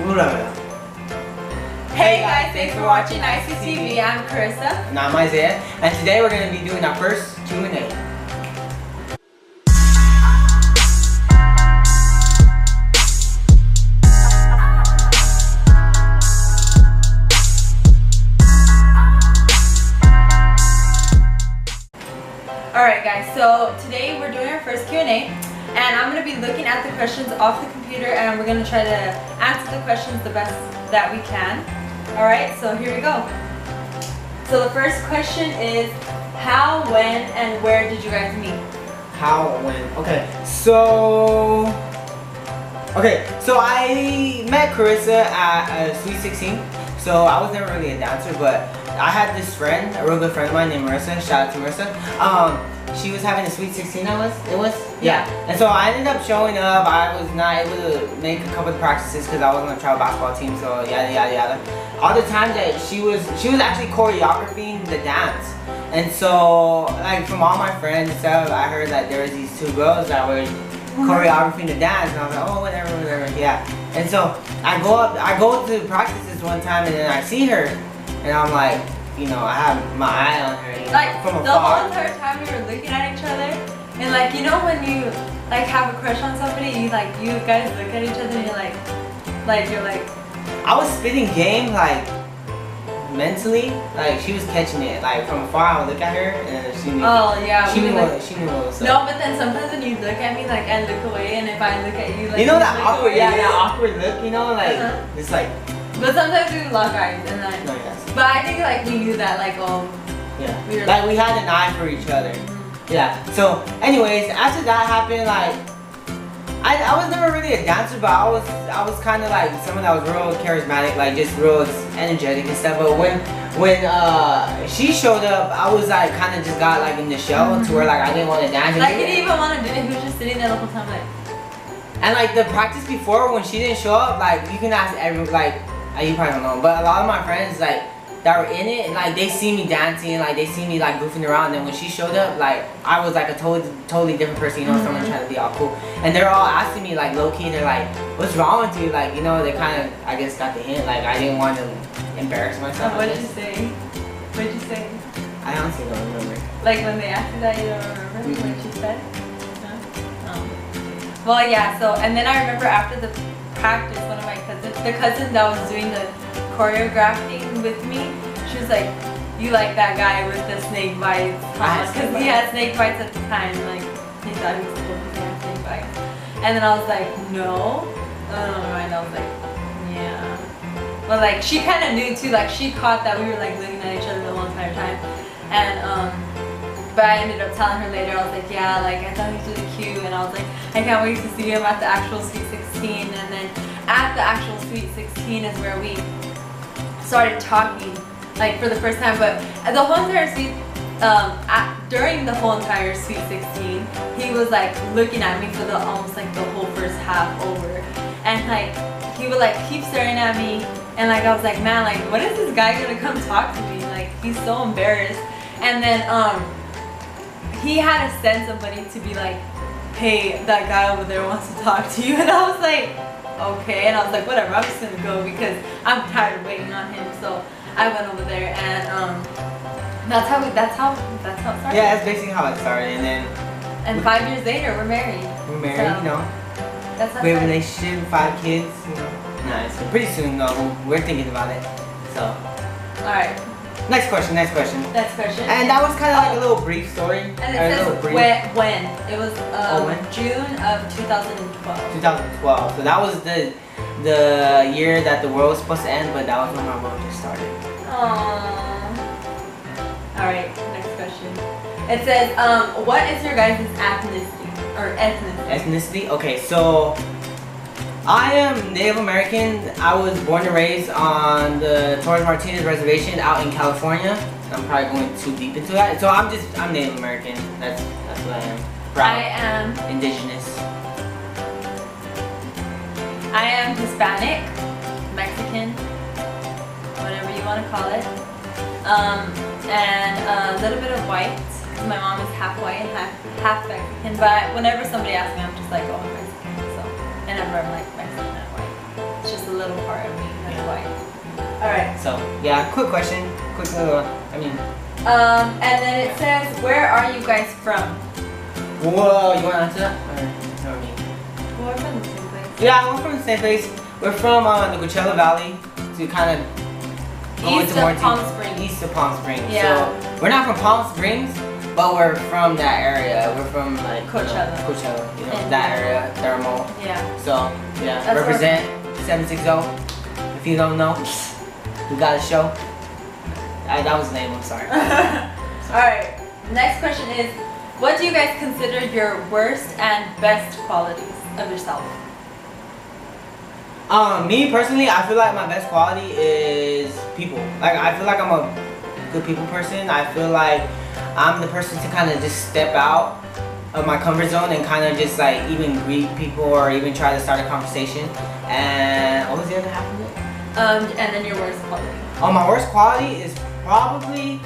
Hey guys, thanks for watching ICTV. I'm Carissa. And I'm Isaiah. And today we're going to be doing our first Q&A. Alright guys, so today we're doing our first Q&A. And I'm going to be looking at the questions off the computer and we're going to try to answer the questions the best that we can. Alright, so here we go. So the first question is, how, when, and where did you guys meet? How, when? Okay, so I met Carissa at Sweet 16. So I was never really a dancer, but I had this friend, a real good friend of mine named Marissa. Shout out to Marissa. She was having a Sweet 16. Yeah. And so I ended up showing up. I was not able to make a couple of practices because I was on the travel basketball team. So yada yada yada. All the times that she was actually choreographing the dance. And so like from all my friends and stuff, I heard that there was these two girls that were choreographing the dance, and I was like, oh whatever, yeah. And so I go to practices one time, and then I see her, and I'm like, you know, I have my eye on her, you know, like from the afar. whole entire time we were looking at each other, and like, you know when you like have a crush on somebody, you guys look at each other and you're like I was spitting game like mentally, like she was catching it, like from afar I would look at her and she knew. Oh yeah. She knew what was up. No, but then sometimes when you look at me, like I look away, and if I look at you, like you know that awkward, away. that awkward look, you know, like it's like. But sometimes we lock eyes and like. No, yes. But I think like we knew that, like, oh. Yeah. We were like we had an eye for each other. Yeah. So, anyways, after that happened, like I was never really a dancer, but I was kind of like someone that was real charismatic, like just real energetic and stuff. But when she showed up, I was like kind of just got like in the shell to where like I didn't want to dance. Like he didn't even want to do it. He was just sitting there the whole time, like. And like the practice before, when she didn't show up, like you can ask everyone, like you probably don't know, but a lot of my friends like that were in it, like they see me dancing, like they see me like goofing around, and when she showed up, like I was like a totally different person, you know, someone trying to be all cool, and they're all asking me like low key, they're like, what's wrong with you, like, you know, they kind of I guess got the hint, like I didn't want to embarrass myself. What did you say? What did you say? I honestly don't remember. Like when they asked you that, you don't remember what you said? No? Oh. Well, yeah. So and then I remember after the practice, one of my cousins, the cousin that was doing the choreographing with me, she was like, you like that guy with the snake bites, because he had snake bites at the time, like he thought he was supposed to have snake bites, and then I was like, no, and I was like, yeah, but like she kind of knew too, like she caught that we were like looking at each other the whole entire time, and but I ended up telling her later, I was like, yeah, like I thought he was really cute, and I was like, I can't wait to see him at the actual Sweet 16, and then at the actual Sweet 16 is where we started talking, like for the first time, but the whole entire during the whole entire Sweet 16, he was like looking at me for the almost like the whole first half over, and like he would like keep staring at me, and like I was like, man, like when is this guy gonna come talk to me? Like he's so embarrassed, and then he had to send somebody to be like, hey, that guy over there wants to talk to you, and I was like, okay, and I was like, whatever, I'm just gonna go because I'm tired of waiting on him. So I went over there, and that's how it started. Yeah, that's basically how it started, and 5 years later we're married. We're married, so, you know. That's how we have a relationship, 5 kids, you know. Nice. So pretty soon though, we're thinking about it. So. Alright. Next question. Next question. And that was kind of like a little brief story. And it says when. It was June of 2012. 2012. So that was the year that the world was supposed to end, but that was when my world just started. Aww. Alright, next question. It says, what is your guys' ethnicity? Or ethnicity? Ethnicity? Okay, so I am Native American. I was born and raised on the Torres Martinez Reservation out in California. I'm probably going too deep into that. So I'm Native American. That's what I am. Proud. I am indigenous. I am Hispanic, Mexican, whatever you want to call it. And a little bit of white. My mom is half white and half Mexican. But whenever somebody asks me, I'm just like, oh, I'm Mexican. So, and I'm like Mexican and white. It's just a little part of me. That's Yeah. why. All right. So yeah, quick question, quick little. I mean, And then it says, where are you guys from? whoa, you want to answer that? Or me? Well, we're from the same place. Yeah, we're from the same place. We're from the Coachella Valley to kind of go East into more of Palm Springs. East of Palm Springs. Yeah. So we're not from Palm Springs, but we're from that area. We're from like Coachella. Coachella, you know, And that area, Thermal. Yeah. So yeah, That's represent 760. If you don't know, we got a show. That was the name. I'm sorry. All right. Next question is, what do you guys consider your worst and best qualities of yourself? Me personally, I feel like my best quality is people. Like I feel like I'm a good people person. I feel like I'm the person to kind of just step out of my comfort zone and kind of just like even greet people or even try to start a conversation. And what was the other half of it? And then your worst quality. Oh, my worst quality is probably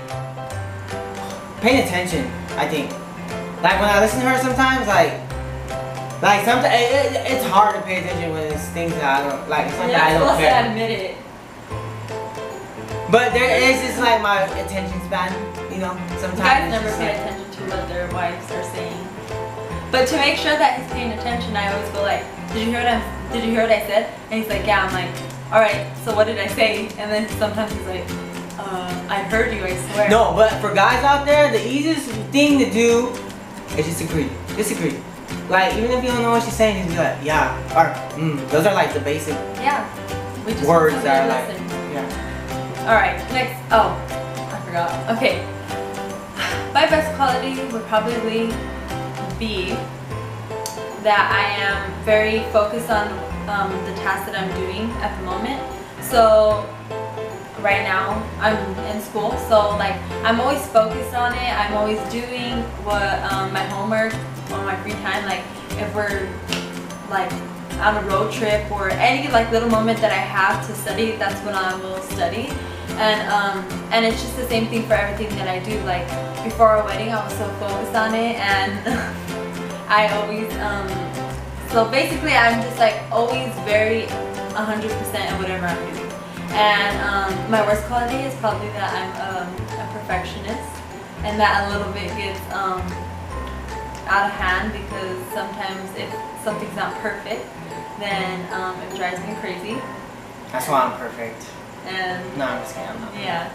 paying attention. I think. Like when I listen to her sometimes, like sometimes it's hard to pay attention when it's things that I don't like. Something You're not I don't supposed care. to admit it. But there is just like my attention span, you know. Sometimes Guys it's never just pay like- attention to what their wives are saying. But to make sure that he's paying attention, I always go like, Did you hear what I said? And he's like, yeah. I'm like, all right. So what did I say? And then sometimes he's like, I heard you. I swear. No, but for guys out there, the easiest thing to do is just agree. Disagree. Like even if you don't know what she's saying, just be like, yeah, or those are like the basic Yeah. We just words want that are somebody to like, listen. yeah. All right. Next. Oh, I forgot. Okay. My best quality would probably be that I am very focused on the task that I'm doing at the moment. So right now I'm in school, so like I'm always focused on it. I'm always doing what my homework on my free time. Like if we're like on a road trip or any like little moment that I have to study, that's when I will study. And it's just the same thing for everything that I do. Like before our wedding, I was so focused on it, and I always so basically I'm just like always very 100% in whatever I'm doing. And my worst quality is probably that I'm a perfectionist, and that a little bit gets out of hand because sometimes if something's not perfect, then it drives me crazy. That's why I'm perfect. And No, I'm just kidding. I'm not. yeah,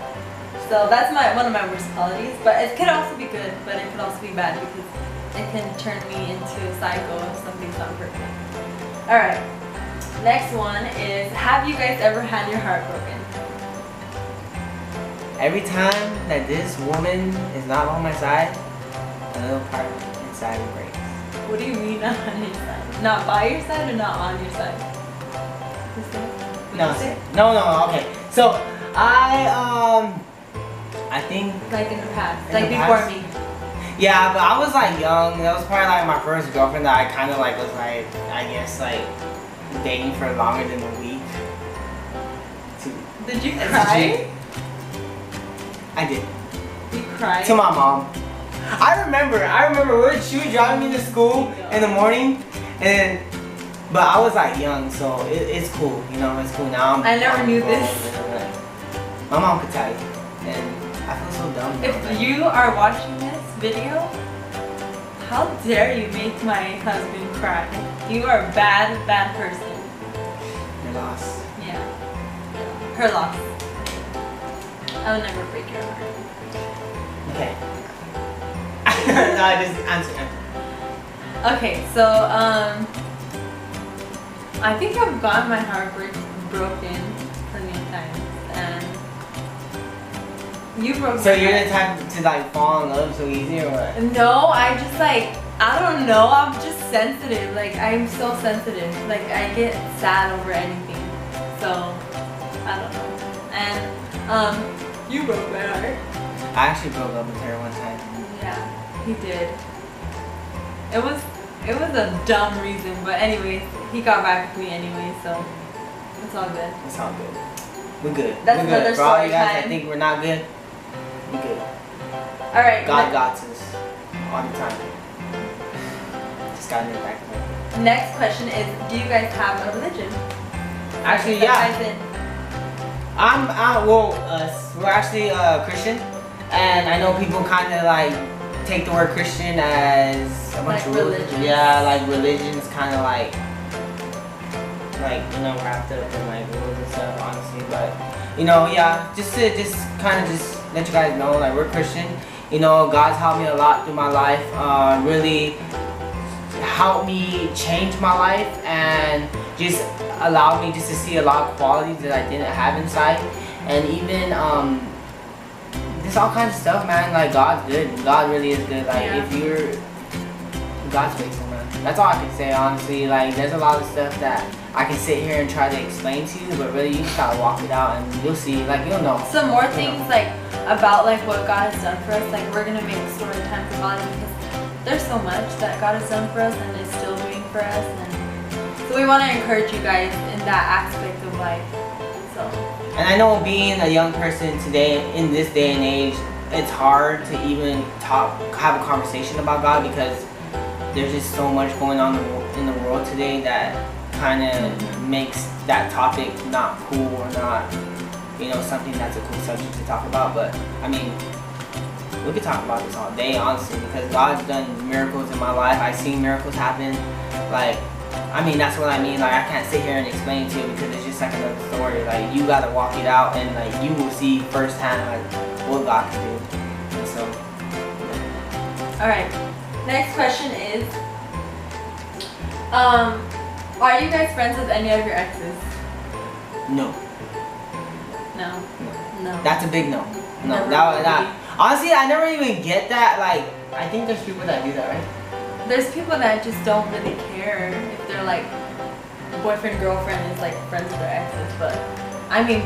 so that's one of my worst qualities. But it could also be good, but it could also be bad because it can turn me into a cycle if something's not perfect. All right. Next one is, have you guys ever had your heart broken? Every time that this woman is not on my side, a little part inside me breaks. What do you mean not on your side? Not by your side or not on your side? What's that? No, What'd you say? no, okay. So I think Like in the past, In like the before past? me. yeah, but I was like young. That was probably like my first girlfriend that I kind of like was like I guess like dating for longer than a week. Did you As a cry? chick. I did. You cried? To my mom. I remember she was driving me to school in the morning, and but I was like young, so it's cool, you know, it's cool now. I never knew grown, this. and, my mom could tell you, and I feel so dumb. If you are watching this video, how dare you make my husband cry? You are a bad, bad person. You're lost. Yeah. Her loss. I will never break your heart. Okay. No, I just answer. Okay, so I think I've gotten my heart broken plenty of times, and you broke. So my you're heart. the type to like fall in love so easy or what? No, I just like, I don't know, I'm just sensitive. Like, I'm so sensitive. Like, I get sad over anything. So, I don't know. And, you broke my heart. I actually broke up with her one time. Yeah, he did. It was a dumb reason, but anyways, he got back with me anyway, so it's all good. It's all good. We're good. That's we're good. another For all story you guys that time. think we're not good, we're good. Alright, God got us all the time. Just gotta get back to it. next question is, do you guys have a religion? Actually, The yeah. cousin. We're actually Christian, and I know people kind of like take the word Christian as a bunch Like of rules. religious. Yeah, like religion's kind of like wrapped up in like rules and stuff, honestly. But yeah, just kind of just let you guys know, like, we're Christian. God's helped me a lot through my life. Really helped me change my life and just allowed me just to see a lot of qualities that I didn't have inside. And even just all kinds of stuff, man. Like, God's good. God really is good. Like, Yeah. if you're God's faithful, man. That's all I can say, honestly. Like, there's a lot of stuff that I can sit here and try to explain to you, but really you just gotta walk it out and you'll see. Like, you'll know. Some more things like about like what God has done for us. Like, we're gonna make story time for God because there's so much that God has done for us and is still doing for us, and so we want to encourage you guys in that aspect of life. So. And I know, being a young person today, in this day and age, it's hard to even have a conversation about God because there's just so much going on in the world today that kind of makes that topic not cool or not, something that's a cool subject to talk about. But I mean, we could talk about this all day, honestly, because God's done miracles in my life. I've seen miracles happen. Like, I mean, that's what I mean. Like, I can't sit here and explain it to you because it's just like another story. Like, you gotta walk it out and like you will see firsthand like what God can do. And so, All right. Next question is, are you guys friends with any of your exes? no. No. No. That's a big no. No. Never That honestly, I never even get that. Like, I think there's people that do that, right? There's people that just don't really care if they're like boyfriend girlfriend is like friends with their exes, but I mean,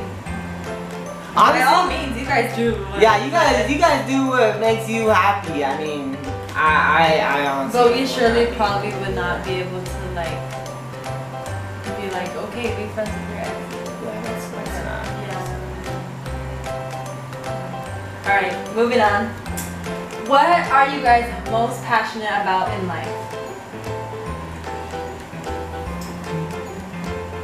by all means, you guys do. Yeah, you guys do what makes you happy. I mean, I honestly. But we surely probably would not be able to like be like, okay, be friends with your exes. Yeah, that's not. Yeah. All right, moving on. What are you guys most passionate about in life?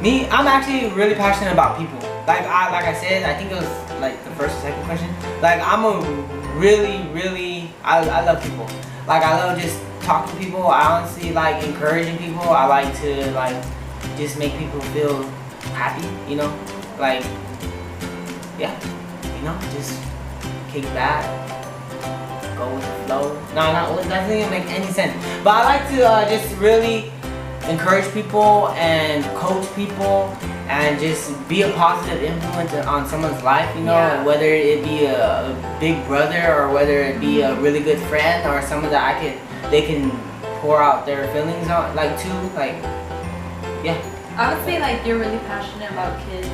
Me, I'm actually really passionate about people. Like I said, I think it was like the first or second question. Like, I'm a really, I love people. Like, I love just talking to people. I honestly like encouraging people. I like to like just make people feel happy, like, yeah, just kick back, go with the flow. No, it doesn't even make any sense. But I like to just really encourage people and coach people and just be a positive influence on someone's life, Yeah. whether it be a big brother or whether it be a really good friend or someone that they can pour out their feelings on, like, to, like, yeah. I would say like you're really passionate about kids.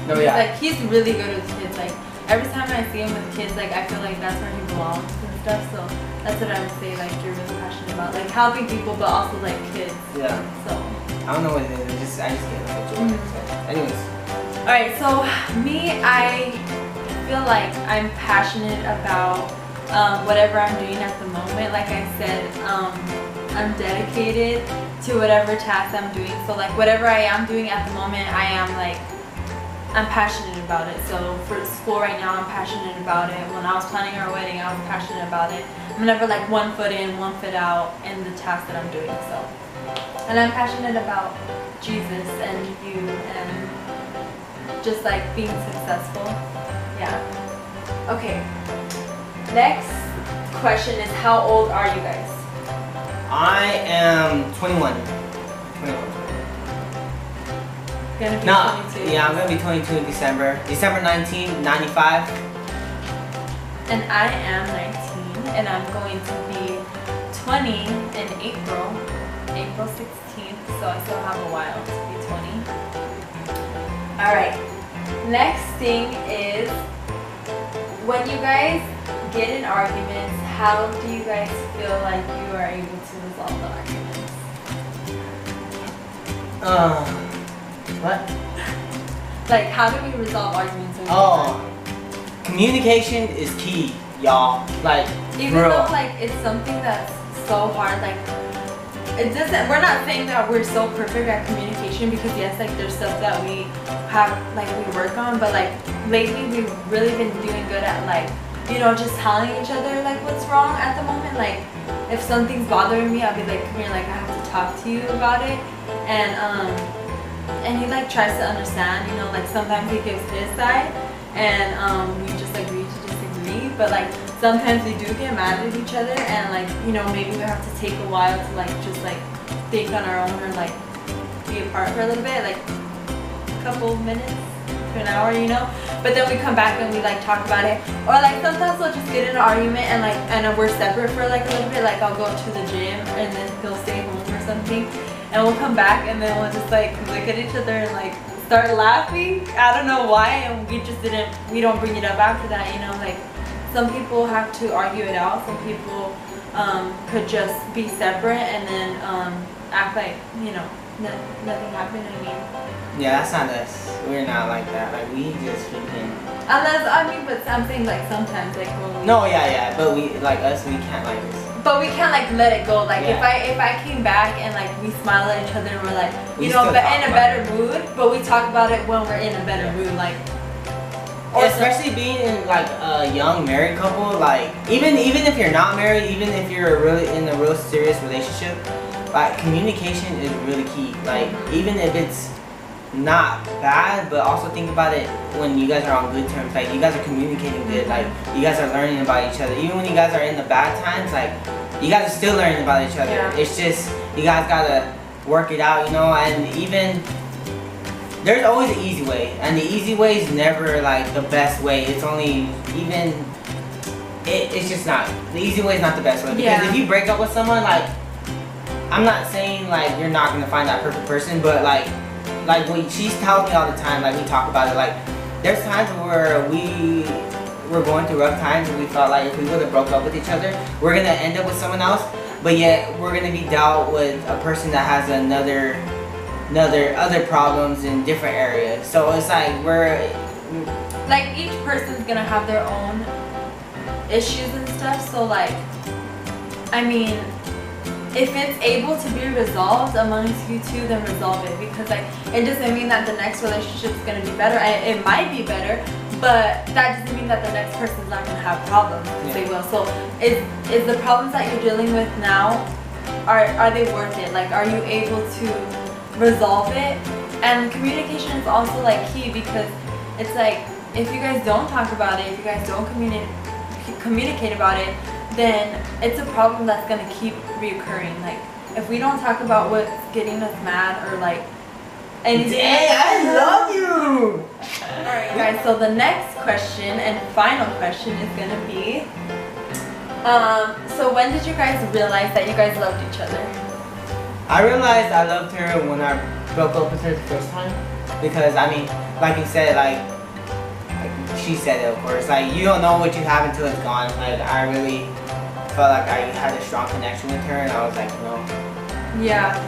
No, yeah. Like, he's really good with kids. Like, every time I see him with kids, like, I feel like that's where he belongs and stuff. So that's what I would say. Like, you're really passionate about, like, helping people, but also like kids. Yeah. So. I don't know what it is. I just get a picture. So, anyways. All right. So me, I feel like I'm passionate about whatever I'm doing at the moment. Like I said, I'm dedicated to whatever task I'm doing. So like whatever I am doing at the moment, I'm passionate about it. So for school right now, I'm passionate about it. When I was planning our wedding, I was passionate about it. I'm never like one foot in, one foot out in the task that I'm doing. So, and I'm passionate about Jesus and you and just like being successful. Yeah. Okay. Next question is, how old are you guys? I am 21. 21. Gonna be No, 22. yeah, I'm gonna be 22 in December. December 1995. And I am 19, and I'm going to be 20 in April 16th, so I still have a while to be 20. Alright, next thing is, when you guys get in arguments, how do you guys feel like you are able to resolve the arguments? What? Like, how do we resolve arguments? Communication is key, y'all. Like, even though like it's something that's so hard, like it doesn't. We're not saying that we're so perfect at communication. communication because yes, like there's stuff that we have, like we work on, but like lately we've really been doing good at like, you know, just telling each other like what's wrong at the moment. Like if something's bothering me, I'll be like, come here, like I have to talk to you about it. And he like tries to understand, you know, like sometimes he gives his side and we just agree to disagree, but like sometimes we do get mad at each other and like, you know, maybe we have to take a while to like just like think on our own or like be apart for a little bit, like a couple minutes to an hour, you know, but then we come back and we like talk about it. Or like sometimes we'll just get in an argument and like we're separate for like a little bit, like I'll go to the gym and then he'll stay home or something, and we'll come back and then we'll just like look at each other and like start laughing. I don't know why, and we don't bring it up after that, you know. Like some people have to argue it out, some people could just be separate and then act like, you know, nothing happened. I mean, yeah, that's not us. We're not like that. Like we just freaking. Unless, I mean, but I'm saying like sometimes like when we. No, yeah, but we like us. We can't like this. But we can't like let it go. Like Yeah. if I came back and like we smile at each other and we're like, We you know, still but talk in a about better mood. But we talk about it when we're in a better mood, like. Especially being in like a young married couple, like even if you're not married, even if you're really in a real serious relationship, like communication is really key. Like even if it's not bad, but also think about it when you guys are on good terms. Like you guys are communicating good. Like you guys are learning about each other. Even when you guys are in the bad times, like you guys are still learning about each other. Yeah. It's just you guys gotta work it out, you know. And even there's always an easy way, and the easy way is never like the best way. It's only even it's just not the easy way is not the best way, because Yeah. if you break up with someone, like I'm not saying like you're not gonna find that perfect person, but like when she's telling me all the time, like we talk about it, like there's times where we were going through rough times and we felt like if we would have broke up with each other, we're gonna end up with someone else, but yet we're gonna be dealt with a person that has other problems in different areas. So it's like we're Like each person's gonna have their own issues and stuff. So like, I mean, if it's able to be resolved amongst you two, then resolve it, because like it doesn't mean that the next relationship's gonna be better. It might be better, but that doesn't mean that the next person's not gonna have problems. Yeah. They will. So is the problems that you're dealing with now, are they worth it? Like, are you able to resolve it? And communication is also like key, because it's like if you guys don't talk about it, if you guys don't communicate about it, then it's a problem that's gonna keep reoccurring. Like if we don't talk about what's getting us mad or like anything. Dang, I love you. Alright guys, so the next question and final question is gonna be, so when did you guys realize that you guys loved each other? I realized I loved her when I broke up with her the first time, because I mean, like you said, like she said it, of course, like you don't know what you have until it's gone. Like I really felt like I had a strong connection with her, and I was like, you know, Yeah.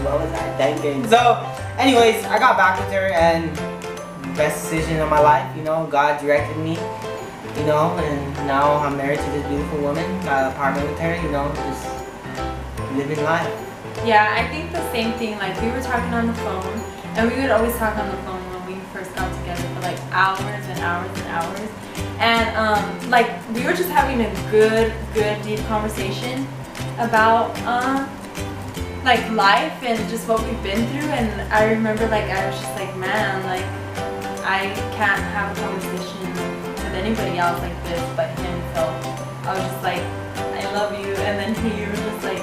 what was I thinking? So anyways, I got back with her, and best decision of my life, you know, God directed me, you know, and now I'm married to this beautiful woman, got an apartment with her, you know, just living life. Yeah, I think the same thing. Like we were talking on the phone, and we would always talk on the phone when we first got together for like hours and hours and hours. And like we were just having a good deep conversation about like life and just what we've been through. And I remember like I was just like, man, like I can't have a conversation with anybody else like this but him. So I was just like, I love you. And then he was just like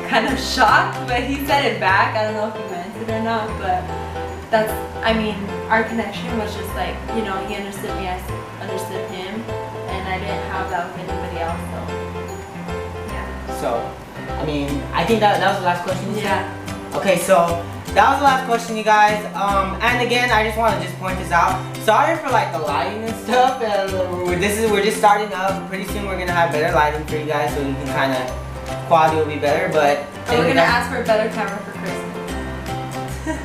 kind of shocked, but he said it back. I don't know if he meant it or not, but that's, I mean, our connection was just like, you know, he understood me, I understood him, and I didn't have that with anybody else. So yeah. So I mean, I think that was the last question you said? Yeah. Okay, so that was the last question, you guys. And again, I just want to just point this out. Sorry for like the lighting and stuff. And we're just starting up. Pretty soon we're gonna have better lighting for you guys, so you can kind of quality will be better. But And we're gonna ask for a better camera for Christmas.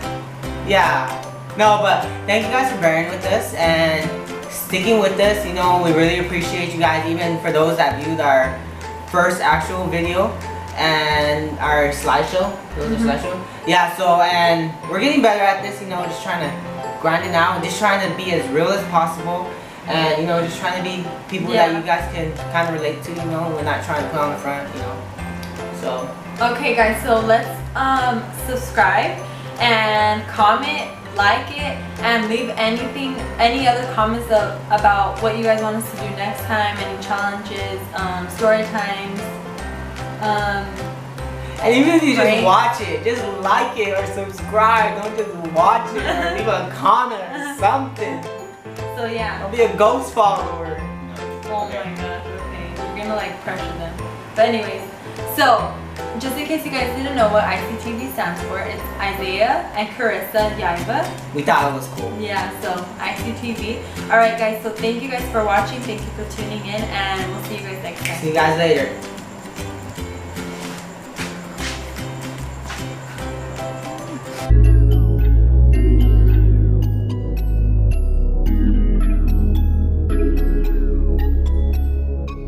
yeah. No, but thank you guys for bearing with us and sticking with us. You know, we really appreciate you guys, even for those that viewed our first actual video. and our slideshow. Slideshow. Yeah. So and we're getting better at this. You know, just trying to grind it out, and just trying to be as real as possible. And you know, just trying to be people that you guys can kind of relate to. You know, we're not trying to put on the front. You know. So. Okay, guys. So let's subscribe and comment, like it, and leave any other comments about what you guys want us to do next time, any challenges, story times. And even if you just watch it, just like it or subscribe. Don't just watch it or leave a comment or something. So yeah. Don't be a ghost follower. Oh my gosh, okay. You're gonna like pressure them. But anyways, so just in case you guys didn't know what ICTV stands for, it's Isaiah and Carissa Yaiba. We thought it was cool. Yeah, so ICTV. Alright guys, so thank you guys for watching. Thank you for tuning in, and we'll see you guys next time. See you guys later.